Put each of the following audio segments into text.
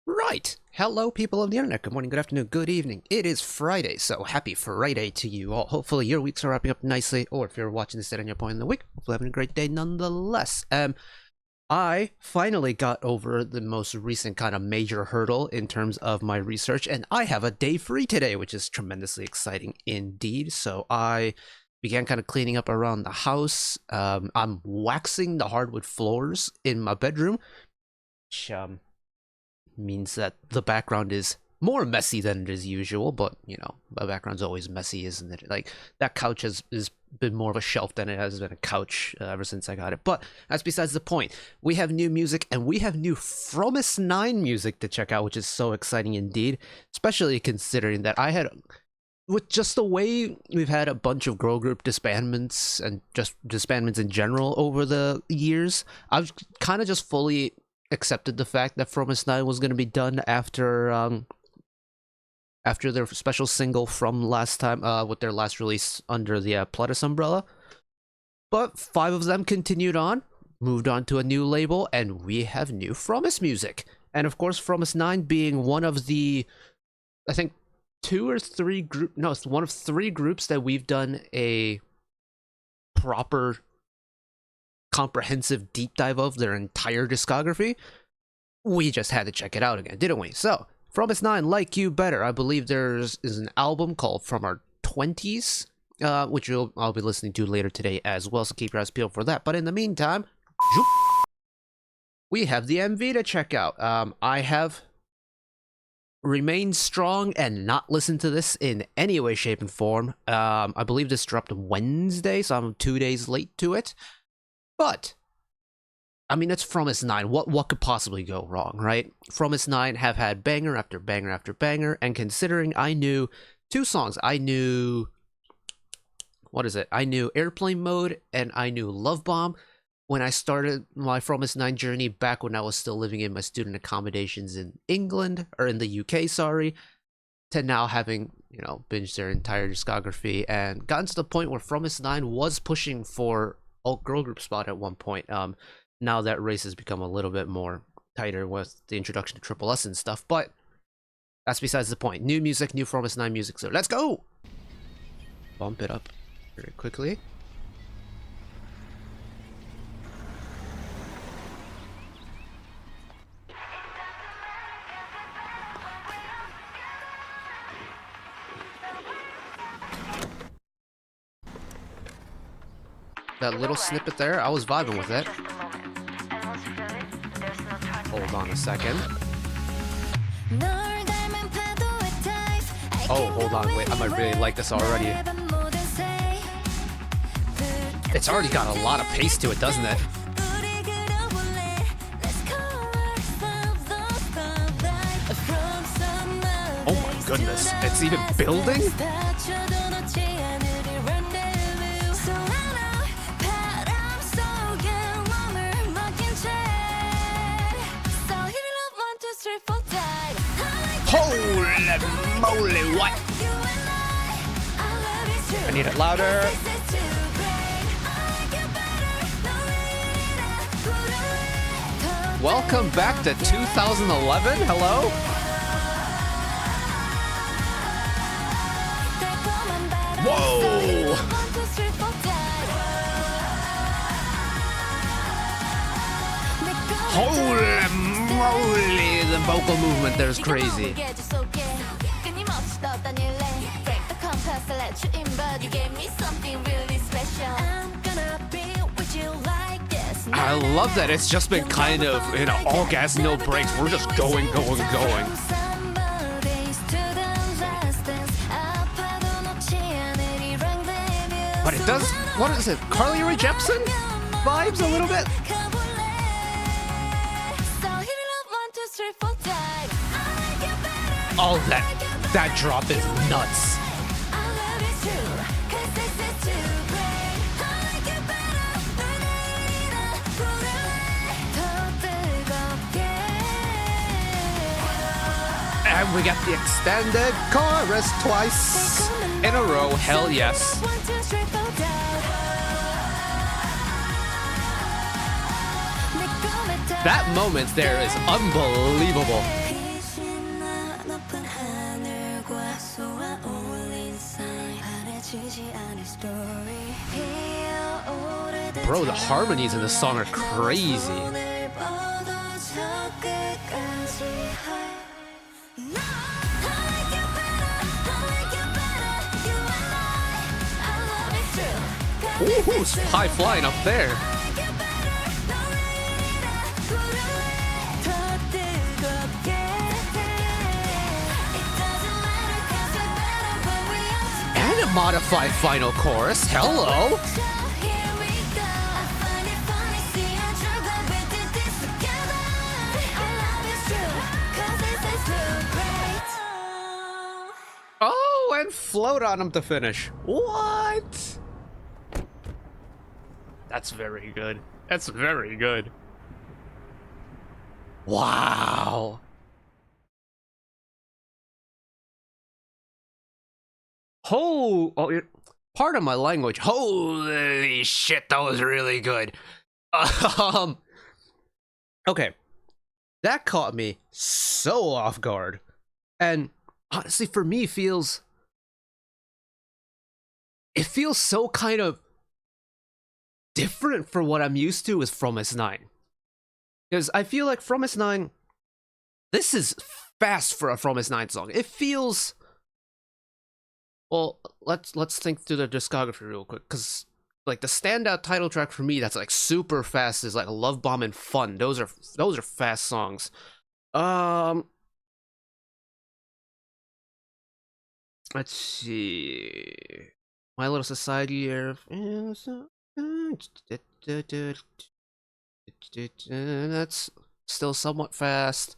Right. Hello, people of the internet. Good morning, good afternoon, good evening. It is Friday, so happy Friday to you all. Hopefully your weeks are wrapping up nicely, or if you're watching this at any point in the week, hopefully having a great day nonetheless. I finally got over the most recent kind of major hurdle in terms of my research, and I have a day free today, which is tremendously exciting indeed. So I began kind of cleaning up around the house. I'm waxing the hardwood floors in my bedroom, which means that the background is more messy than it is usual, but you know, my background's always messy, isn't it? Like, that couch has been more of a shelf than it has been a couch ever since I got it. But that's besides the point. We have new music, and we have new Fromist9 music to check out, which is so exciting indeed, especially considering that I had, with just the way we've had a bunch of girl group disbandments and just disbandments in general over the years, I've kind of just fully accepted the fact that Fromist9 was going to be done after their special single from last time, with their last release under the Pledis umbrella. But 5 of them continued on, moved on to a new label, and we have new Fromist music. And of course, Fromist9 being one of the, I think, it's one of 3 groups that we've done a proper comprehensive deep dive of their entire discography. We just had to check it out again, didn't we? So, Fromist9, Like You Better. I believe is an album called From Our 20s, which I'll be listening to later today as well, so keep your eyes peeled for that. But in the meantime, we have the MV to check out. I have remained strong and not listened to this in any way, shape, and form. I believe this dropped Wednesday, so I'm 2 days late to it. But I mean, it's Fromist9. What could possibly go wrong, right? Fromist9 have had banger after banger after banger, and considering I knew 2 songs, I knew Airplane Mode and I knew Love Bomb when I started my Fromist9 journey back when I was still living in my student accommodations in England, or in the UK, sorry, to now having, binged their entire discography and gotten to the point where Fromist9 was pushing for alt girl group spot at one point. Now that race has become a little bit more tighter with the introduction to Triple S and stuff, but that's besides the point. New music, new Fromist9 music, so let's go! Bump it up very quickly. That little snippet there, I was vibing with it. Hold on a second. Oh, hold on, wait, I might really like this already. It's already got a lot of pace to it, doesn't it? Oh my goodness, it's even building? Holy moly, what? I need it louder. Welcome back to 2011. Hello? Whoa! Holy moly, the vocal movement there is crazy. I love that it's just been kind of, all gas, no brakes. We're just going. But it does, what is it, Carly Rae Jepsen vibes a little bit? Oh, that drop is nuts. And we got the extended chorus twice in a row. Hell yes. That moment there is unbelievable. Bro, the harmonies in this song are crazy. Ooh, high flying up there. And a modified final chorus. Hello. Oh, and float on him to finish. What? That's very good. That's very good. Wow. Pardon my language. Holy shit, that was really good. Okay. That caught me so off guard. And honestly, for me, it feels so kind of different from what I'm used to with Fromist9. Because I feel like Fromist9, this is fast for a Fromist9 song. It feels... Well, let's think through the discography real quick, because like the standout title track for me that's like super fast is like Love Bomb and Fun. Those are fast songs. Let's see. My Little Society here. That's still somewhat fast.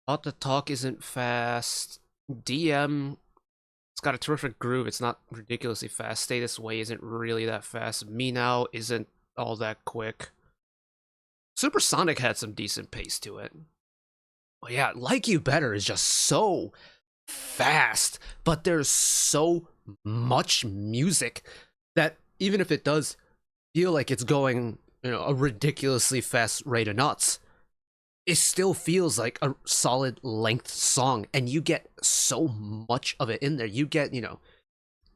About to Talk isn't fast. DM, it's got a terrific groove. It's not ridiculously fast. Stay This Way isn't really that fast. Me Now isn't all that quick. Supersonic had some decent pace to it. But yeah, Like You Better is just so fast, but there's so much music that even if it does feel like it's going, a ridiculously fast rate of knots, it still feels like a solid length song, and you get so much of it in there. You get,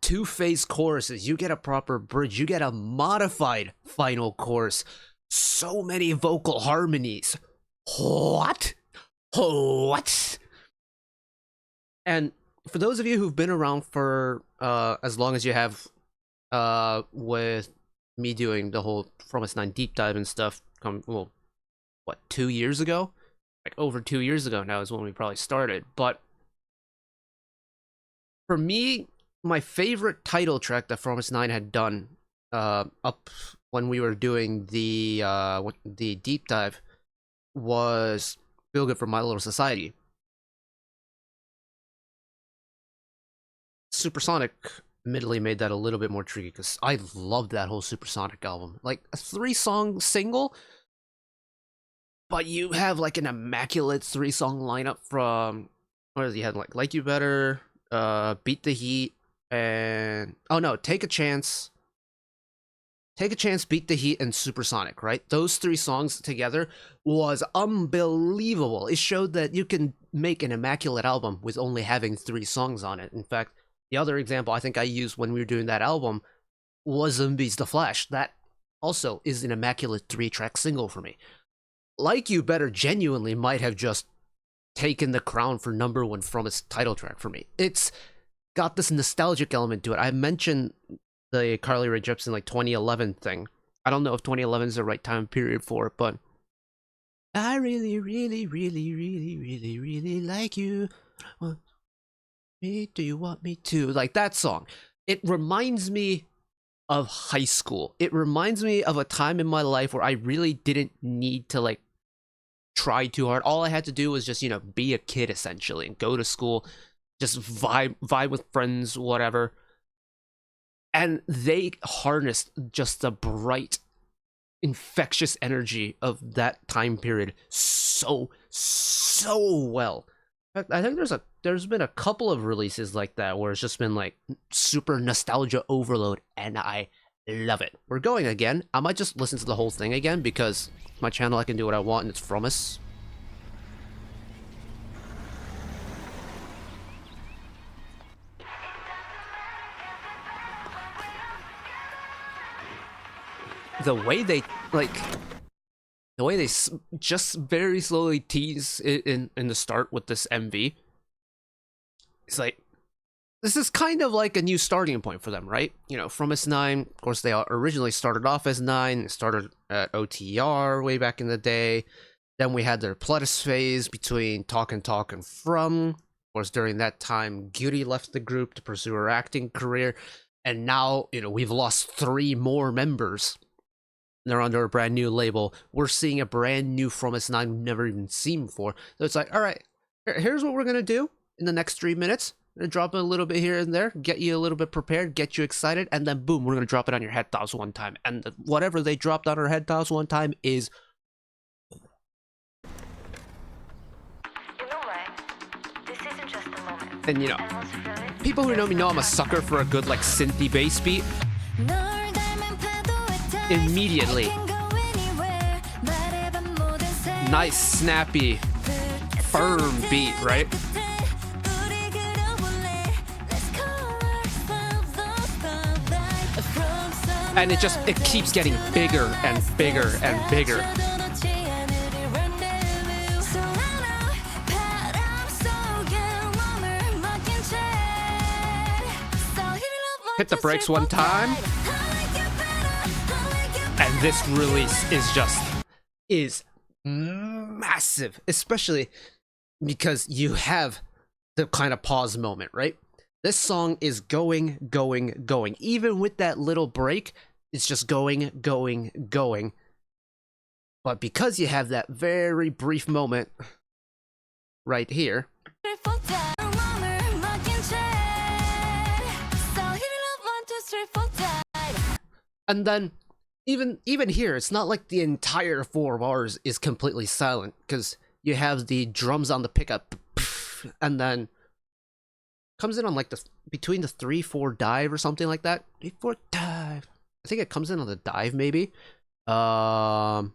two-phase choruses, you get a proper bridge, you get a modified final chorus, so many vocal harmonies. What? And for those of you who've been around for as long as you have, with me doing the whole Fromist9 deep dive and stuff, 2 years ago? Like over 2 years ago now is when we probably started. But for me, my favorite title track that Fromist9 had done up when we were doing the deep dive was Feel Good for My Little Society. Supersonic admittedly made that a little bit more tricky because I loved that whole Supersonic album. Like a 3-song single, but you have like an immaculate 3-song lineup from, what is he had, like You Better, Beat the Heat, and Take a Chance, Beat the Heat, and Supersonic, right? Those 3 songs together was unbelievable. It showed that you can make an immaculate album with only having 3 songs on it. In fact, the other example I think I used when we were doing that album was Zombies The Flash. That also is an immaculate 3-track single for me. Like You Better genuinely might have just taken the crown for #1 from its title track for me. It's got this nostalgic element to it. I mentioned the Carly Rae Jepsen 2011 thing. I don't know if 2011 is the right time period for it, but I really, really, really, really, really, really like you. Do you want me to? Like that song. It reminds me of high school. It reminds me of a time in my life where I really didn't need to try too hard. All I had to do was just, be a kid essentially and go to school, just vibe with friends, whatever. And they harnessed just the bright, infectious energy of that time period so well. In fact, I think there's been a couple of releases like that where it's just been super nostalgia overload, and I love it. We're going again. I might just listen to the whole thing again because my channel, I can do what I want, and it's from us. the way they like the way they just very slowly tease it in the start with this MV. It's like, this is kind of like a new starting point for them, right? You know, Fromist9, of course, they originally started off as 9, started at OTR way back in the day. Then we had their Pledis phase between Talk and From. Of course, during that time, Gyuri left the group to pursue her acting career. And now, you know, we've lost 3 more members. They're under a brand new label. We're seeing a brand new Fromist9 we've never even seen before. So it's like, all right, here's what we're going to do in the next 3 minutes. We're gonna drop it a little bit here and there, get you a little bit prepared, get you excited, and then boom, we're gonna drop it on your head tops one time. And whatever they dropped on our head tops one time is... You know what? This isn't just a moment. And you know, people who know me know I'm a sucker for a good like synthy bass beat. Immediately. Nice, snappy, firm beat, right? And it keeps getting bigger and bigger and bigger. Hit the brakes one time. And this release is massive, especially because you have the kind of pause moment, right? This song is going. Even with that little break, it's just going. But because you have that very brief moment right here, and then even here, it's not like the entire 4 bars is completely silent, because you have the drums on the pickup, and then comes in on like the between the 3-4 dive or something like that. 3-4 dive. I think it comes in on the dive maybe. Yeah.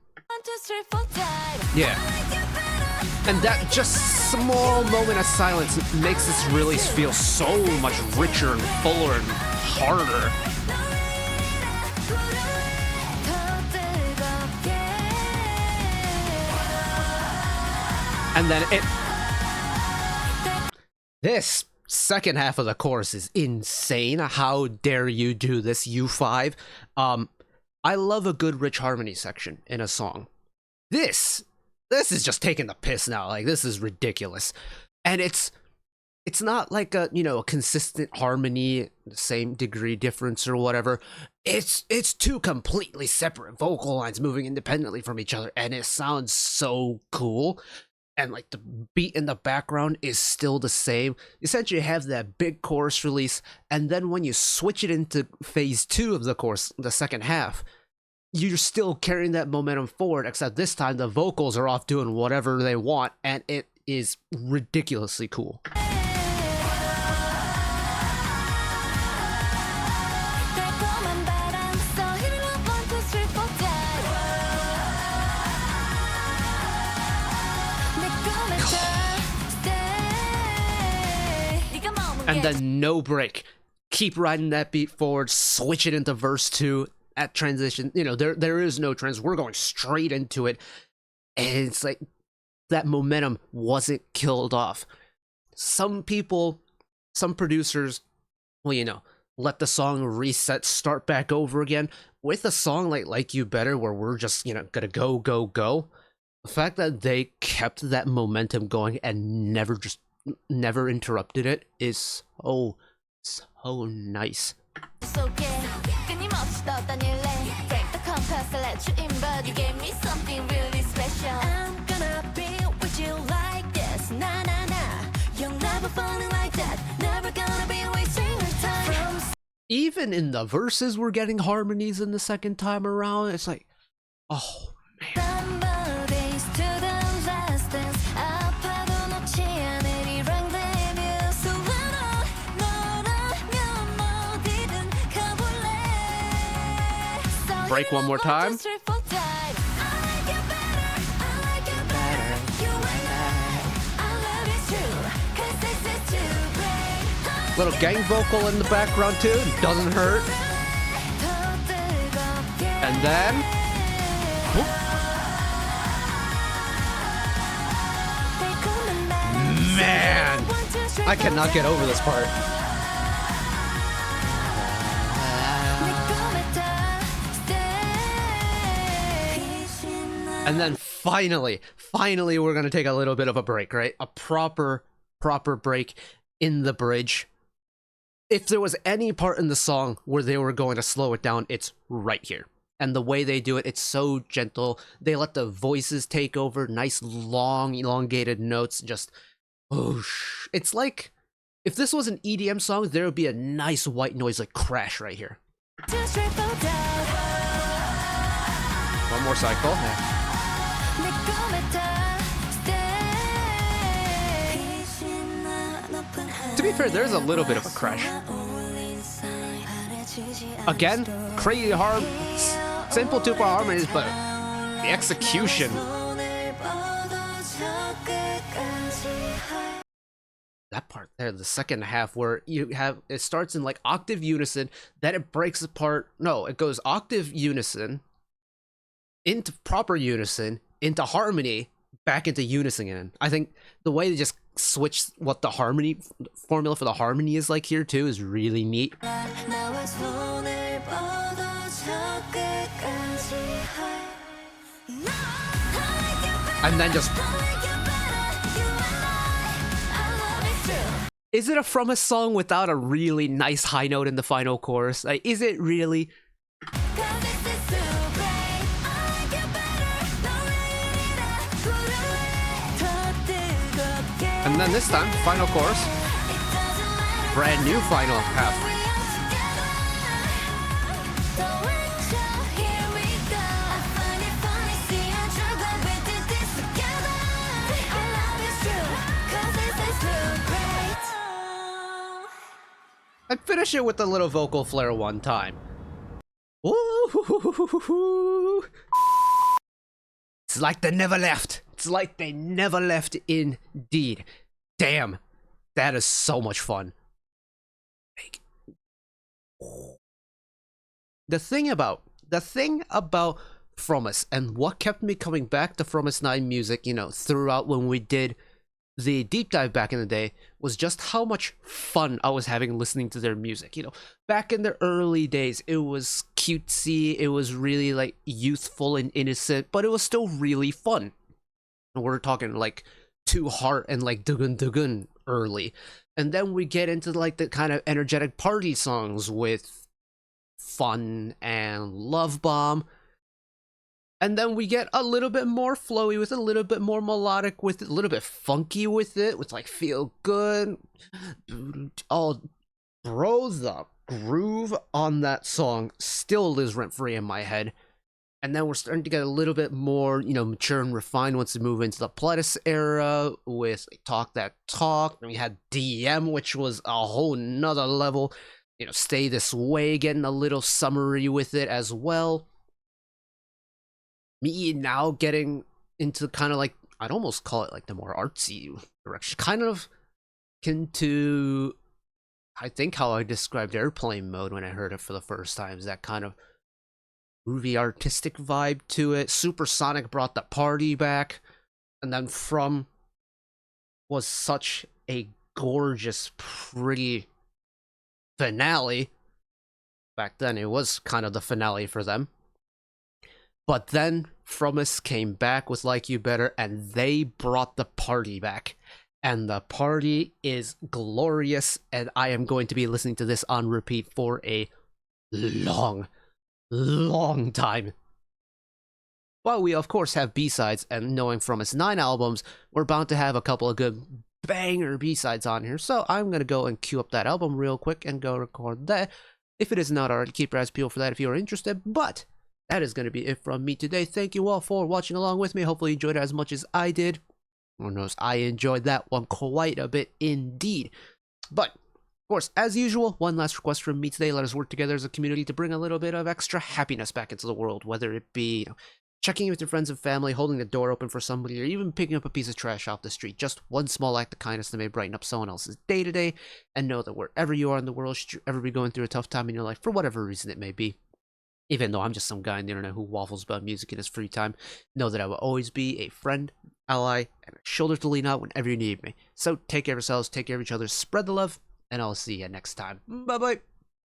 And that just small moment of silence makes this release feel so much richer and fuller and harder. And then this second half of the chorus is insane. How dare you do this, U5? I love a good rich harmony section in a song. This is just taking the piss now. Like, this is ridiculous. And it's not like a, you know, a consistent harmony, the same degree difference or whatever. It's 2 completely separate vocal lines moving independently from each other, and it sounds so cool. And like the beat in the background is still the same. Essentially, you have that big chorus release, and then when you switch it into phase 2 of the chorus, the second half, you're still carrying that momentum forward, except this time the vocals are off doing whatever they want, and it is ridiculously cool. And then no break. Keep riding that beat forward, switch it into verse 2 at transition. You know, there is no trans. We're going straight into it. And it's like that momentum wasn't killed off. Some people, some producers, well, you know, let the song reset, start back over again. With a song like You Better, where we're just, you know, gonna go. The fact that they kept that momentum going and never interrupted it is so nice. Even in the verses, we're getting harmonies in the second time around. It's like, oh man. Break one more time. Little gang vocal in the background too, doesn't hurt. And then... Man! I cannot get over this part. And then finally, we're gonna take a little bit of a break, right? A proper break in the bridge. If there was any part in the song where they were going to slow it down, it's right here. And the way they do it, it's so gentle. They let the voices take over, nice long elongated notes, just whoosh. It's like if this was an EDM song, there would be a nice white noise like crash right here. One more cycle. Yeah. To be fair, there's a little bit of a crash. Again, crazy hard, simple 2-part harmonies, but the execution. That part there, the second half where you have, it starts in like octave unison, then it breaks apart. No, it goes octave unison, into proper unison, into harmony, back into unison again. I think the way they just switch what the harmony formula for the harmony is like here too is really neat. And then just... Is it a From a song without a really nice high note in the final chorus? Like, is it really? And then this time, final chorus. Brand new final half. I'd finish it with a little vocal flare one time. Ooh. It's like they never left. It's like they never left indeed. Damn, that is so much fun. Like, the thing about From Us and what kept me coming back to Fromist9 music, you know, throughout when we did the deep dive back in the day, was just how much fun I was having listening to their music. You know, back in the early days, it was cutesy, it was really like youthful and innocent, but it was still really fun. And we're talking like Too Heart and like Dugun Dugun early. And then we get into like the kind of energetic party songs with Fun and Love Bomb. And then we get a little bit more flowy with it, a little bit more melodic with it, a little bit funky with it, with like Feel Good. Oh, bro, the groove on that song still lives rent-free in my head. And then we're starting to get a little bit more, you know, mature and refined once we move into the Pledis era with like, Talk That Talk. And we had DM, which was a whole nother level. You know, Stay This Way, getting a little summery with it as well. Me now getting into kind of like, I'd almost call it like the more artsy direction, kind of into, I think how I described Airplane Mode when I heard it for the first time, is that kind of groovy artistic vibe to it. Supersonic brought the party back, and then From was such a gorgeous, pretty finale. Back then it was kind of the finale for them. But then From Us came back with Like You Better, and they brought the party back. And the party is glorious, and I am going to be listening to this on repeat for a long time. While we of course have B-sides, and knowing From Us 9 albums, we're bound to have a couple of good banger B-sides on here. So I'm going to go and queue up that album real quick and go record that. If it is not already, keep your eyes peeled for that if you are interested. But that is going to be it from me today. Thank you all for watching along with me. Hopefully you enjoyed it as much as I did. Lord knows I enjoyed that one quite a bit indeed. But, of course, as usual, one last request from me today. Let us work together as a community to bring a little bit of extra happiness back into the world. Whether it be, you know, checking in with your friends and family, holding the door open for somebody, or even picking up a piece of trash off the street. Just one small act of kindness that may brighten up someone else's day to day. And know that wherever you are in the world, should you ever be going through a tough time in your life, for whatever reason it may be, Even though I'm just some guy on the internet who waffles about music in his free time, know that I will always be a friend, ally, and a shoulder to lean on whenever you need me. So take care of yourselves, take care of each other, spread the love, and I'll see you next time. Bye bye.